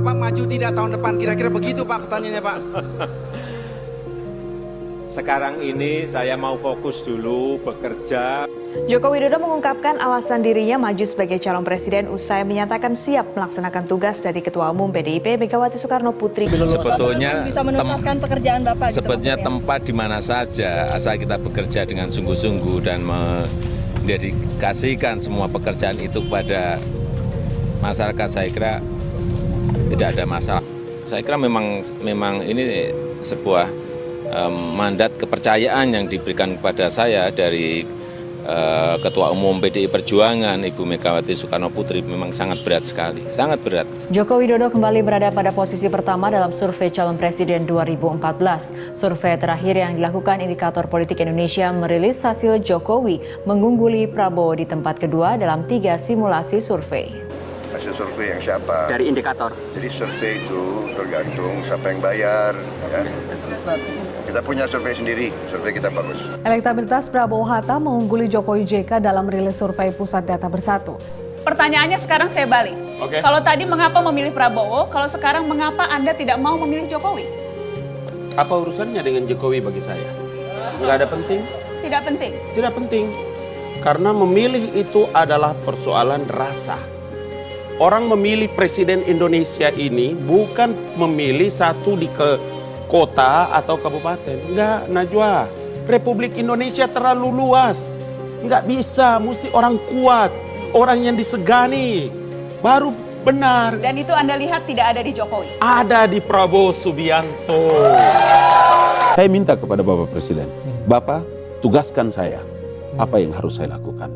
Bapak maju tidak tahun depan? Kira-kira begitu Pak pertanyaannya Pak. Sekarang ini saya mau fokus dulu bekerja. Joko Widodo mengungkapkan alasan dirinya maju sebagai calon presiden usai menyatakan siap melaksanakan tugas dari Ketua Umum PDIP Megawati Soekarno Putri. Sebetulnya bisa menuntaskan pekerjaan Bapak. sebetulnya tempat di mana saja asal kita bekerja dengan sungguh-sungguh dan mendedikasikan semua pekerjaan itu kepada masyarakat, saya kira tidak ada masalah. Saya kira memang ini sebuah mandat kepercayaan yang diberikan kepada saya dari Ketua Umum PDI Perjuangan Ibu Megawati Soekarno Putri. Memang sangat berat sekali, sangat berat. Joko Widodo kembali berada pada posisi pertama dalam survei calon presiden 2014. Survei terakhir yang dilakukan Indikator Politik Indonesia merilis hasil Jokowi mengungguli Prabowo di tempat kedua dalam 3 simulasi survei. Hasil survei yang siapa? Dari indikator. Jadi survei itu tergantung siapa yang bayar. Ya. Kita punya survei sendiri, survei kita bagus. Elektabilitas Prabowo Hatta mengungguli Jokowi JK dalam rilis survei Pusat Data Bersatu. Pertanyaannya sekarang saya balik. Kalau tadi mengapa memilih Prabowo, kalau sekarang mengapa Anda tidak mau memilih Jokowi? Apa urusannya dengan Jokowi bagi saya? Nggak ada penting? Tidak penting. Tidak penting. Karena memilih itu adalah persoalan rasa. Orang memilih Presiden Indonesia ini bukan memilih satu di kota atau kabupaten. Enggak, Najwa. Republik Indonesia terlalu luas. Enggak bisa, mesti orang kuat. Orang yang disegani. Baru benar. Dan itu Anda lihat tidak ada di Jokowi? Ada di Prabowo Subianto. Saya minta kepada Bapak Presiden. Bapak, tugaskan saya. Apa yang harus saya lakukan?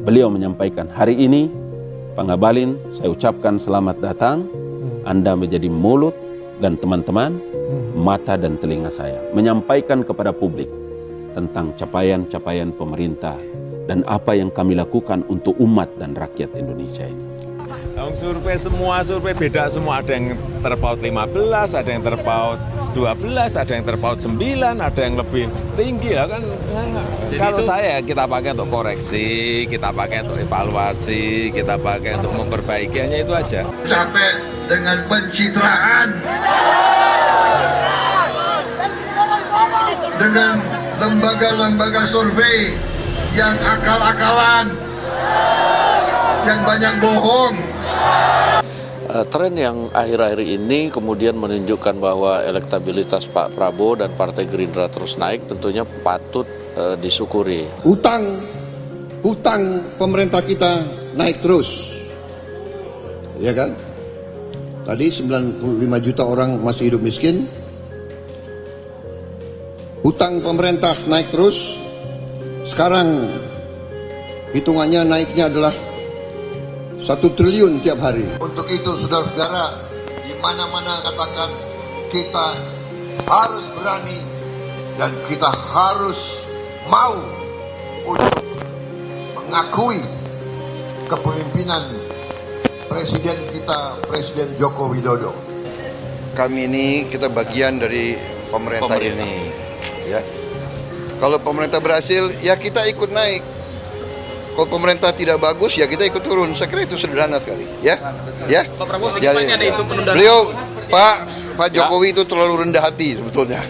Beliau menyampaikan, hari ini, Pak Ngabalin, saya ucapkan selamat datang. Anda menjadi mulut dan teman-teman, mata dan telinga saya, menyampaikan kepada publik tentang capaian-capaian pemerintah dan apa yang kami lakukan untuk umat dan rakyat Indonesia ini. Survei, semua survei beda semua, ada yang terpaut 15, ada yang terpaut 12, ada yang terpaut 9, ada yang lebih tinggi ya kan. Kalau saya kita pakai untuk koreksi, kita pakai untuk evaluasi, kita pakai untuk memperbaiki, hanya itu aja. Capek dengan pencitraan, dengan lembaga-lembaga survei yang akal-akalan, yang banyak bohong. Tren yang akhir-akhir ini kemudian menunjukkan bahwa elektabilitas Pak Prabowo dan Partai Gerindra terus naik, tentunya patut disyukuri. Hutang pemerintah kita naik terus, ya kan? Tadi 95 juta orang masih hidup miskin. Hutang pemerintah naik terus. Sekarang hitungannya naiknya adalah 1 triliun tiap hari. Untuk itu saudara-saudara, di mana-mana katakan kita harus berani dan kita harus mau untuk mengakui kepemimpinan Presiden kita, Presiden Joko Widodo. Kami ini kita bagian dari pemerintah ini, ya. Kalau pemerintah berhasil, ya kita ikut naik. Kalau pemerintah tidak bagus, ya kita ikut turun. Saya kira itu sederhana sekali, ya. Ya. Beliau Pak Jokowi itu terlalu rendah hati sebetulnya.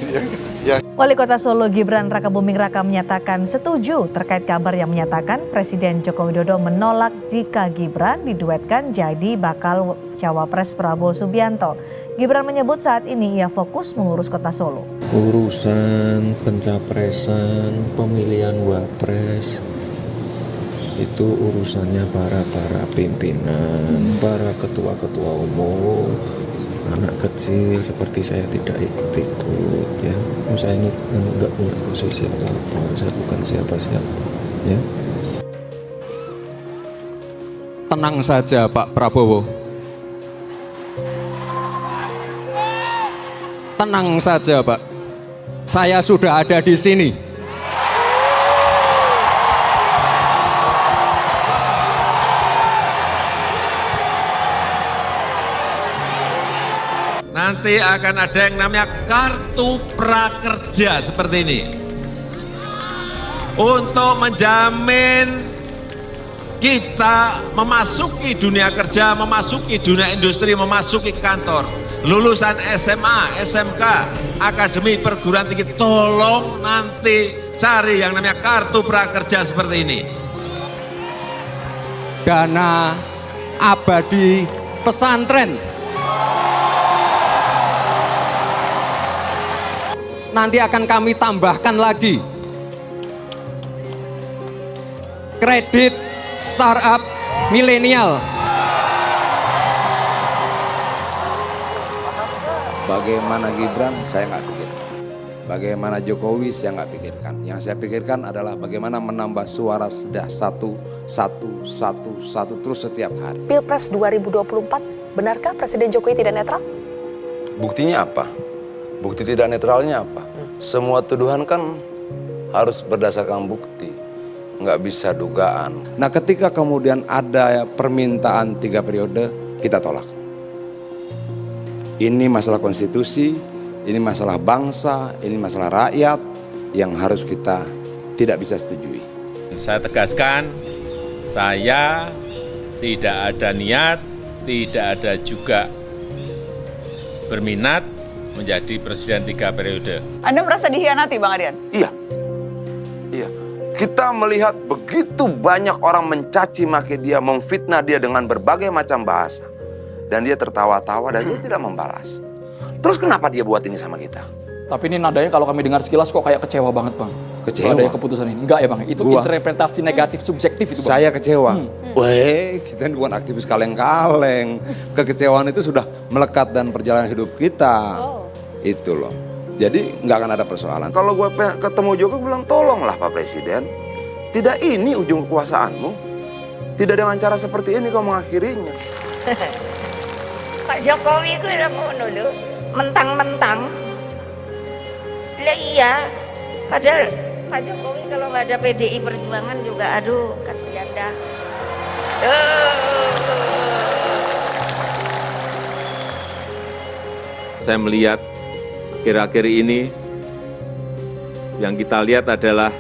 Ya. Wali Kota Solo Gibran Rakabuming Raka menyatakan setuju terkait kabar yang menyatakan Presiden Joko Widodo menolak jika Gibran diduetkan jadi bakal cawapres Prabowo Subianto. Gibran menyebut saat ini ia fokus mengurus Kota Solo. Urusan pencapresan, pemilihan wapres, itu urusannya para pimpinan, para ketua-ketua umum. Anak kecil seperti saya tidak ikut-ikut, ya. Saya ini nggak punya posisi apa-apa, saya bukan siapa-siapa, ya. Tenang saja Pak Prabowo. Tenang saja Pak. Saya sudah ada di sini. Nanti akan ada yang namanya kartu prakerja seperti ini. Untuk menjamin kita memasuki dunia kerja, memasuki dunia industri, memasuki kantor. Lulusan SMA, SMK, akademi perguruan tinggi, tolong nanti cari yang namanya kartu prakerja seperti ini. Dana abadi pesantren. Nanti akan kami tambahkan lagi. Kredit startup milenial. Bagaimana Gibran, saya nggak pikirkan. Bagaimana Jokowi, saya nggak pikirkan. Yang saya pikirkan adalah bagaimana menambah suara sudah satu terus setiap hari. Pilpres 2024, benarkah Presiden Jokowi tidak netral? Buktinya apa? Bukti tidak netralnya apa? Semua tuduhan kan harus berdasarkan bukti, nggak bisa dugaan. Nah, ketika kemudian ada permintaan 3 periode, kita tolak. Ini masalah konstitusi, ini masalah bangsa, ini masalah rakyat yang harus kita tidak bisa setujui. Saya tegaskan, saya tidak ada niat, tidak ada juga berminat menjadi presiden 3 periode. Anda merasa dihianati, Bang Adian? Iya. Kita melihat begitu banyak orang mencaci maki dia, memfitnah dia dengan berbagai macam bahasa. Dan dia tertawa-tawa dan dia tidak membalas. Terus kenapa dia buat ini sama kita? Tapi ini nadanya kalau kami dengar sekilas kok kayak kecewa banget, Bang. Kecewa? Adanya keputusan ini. Enggak ya, Bang? Itu interpretasi negatif subjektif itu, Bang. Saya kecewa. Weh, kita ini bukan aktivis kaleng-kaleng. Kekecewaan itu sudah melekat dan perjalanan hidup kita. Itu loh. Jadi nggak akan ada persoalan. Kalau gue ketemu Jokowi bilang, tolonglah Pak Presiden. Tidak ini ujung kekuasaanmu. Tidak dengan cara seperti ini kau mengakhirinya. Pak Jokowi itu udah mau dulu mentang-mentang. Lah iya, padahal Pak Jokowi kalau nggak ada PDI Perjuangan juga, aduh kasihan dah. Saya melihat akhir-akhir ini yang kita lihat adalah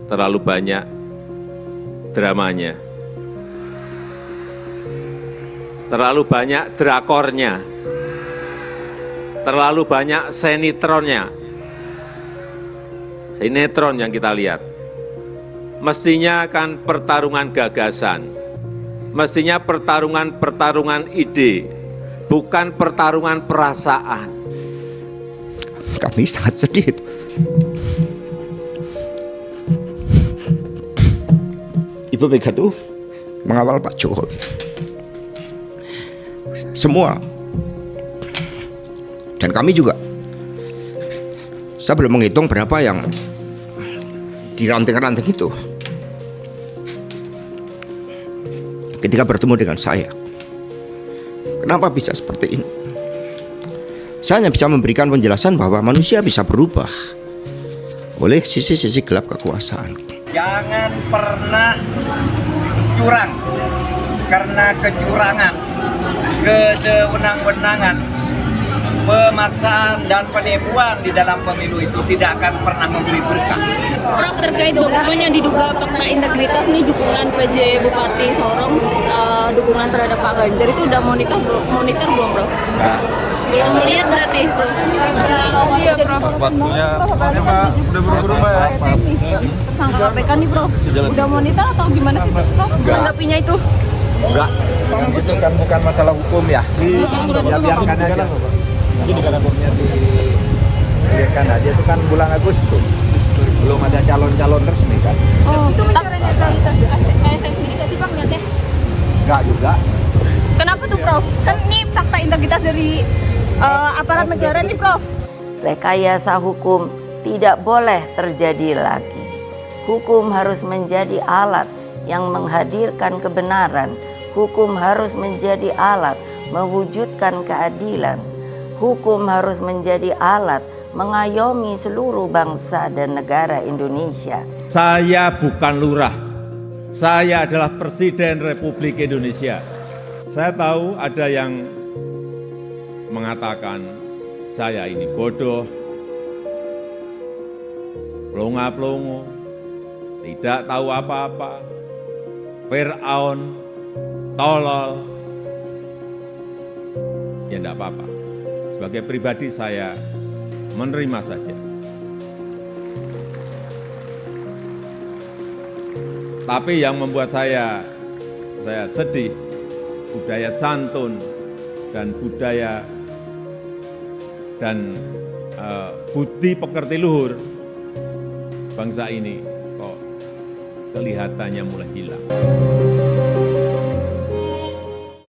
terlalu banyak dramanya, terlalu banyak drakornya, terlalu banyak sinetronnya. Sinetron yang kita lihat. Mestinya kan pertarungan gagasan, mestinya pertarungan ide, bukan pertarungan perasaan. Kami sangat sedih. Ibu Mega tuh mengawal Pak Jokowi. Semua. Dan kami juga. Saya belum menghitung berapa yang di ranting-ranting itu. Ketika bertemu dengan saya. Kenapa bisa seperti ini? Saya hanya bisa memberikan penjelasan bahwa manusia bisa berubah oleh sisi-sisi gelap kekuasaan. Jangan pernah curang, karena kecurangan, kesewenang-wenangan, pemaksaan dan penipuan di dalam pemilu itu tidak akan pernah memberi berkah. Prof, terkait dokumen yang diduga fakta integritas nih, dukungan PJ Bupati Sorong, dukungan terhadap Pak Ganjar itu udah monitor belum, Prof? Belum melihat berarti. Iya, Prof. Waktunya Pak, udah buru-buru Mbak ya. Tersangka KPK nih, Prof. Udah monitor atau gimana sih, Prof? Tanggapinya itu? Enggak. Itu kan bukan masalah hukum ya. Ya biarkan aja. Jadi kalau hukumnya dibiarkan aja, itu kan bulan Agustus. Belum ada calon-calon resmi kan. Oh, itu mencari netralitas ASN sendiri nggak sih, Bang, lihatnya? Enggak juga. Kenapa tuh, Prof? Kan ini fakta integritas dari aparat negara nih, Prof. Rekayasa hukum tidak boleh terjadi lagi. Hukum harus menjadi alat yang menghadirkan kebenaran. Hukum harus menjadi alat mewujudkan keadilan. Hukum harus menjadi alat mengayomi seluruh bangsa dan negara Indonesia. Saya bukan lurah, saya adalah Presiden Republik Indonesia. Saya tahu ada yang mengatakan saya ini bodoh, pelongo-pelongo, tidak tahu apa-apa, Fir'aun, tolol, ya enggak apa-apa. Sebagai pribadi saya menerima saja. Tapi yang membuat saya sedih, budaya santun dan budaya dan budi pekerti luhur bangsa ini kok kelihatannya mulai hilang.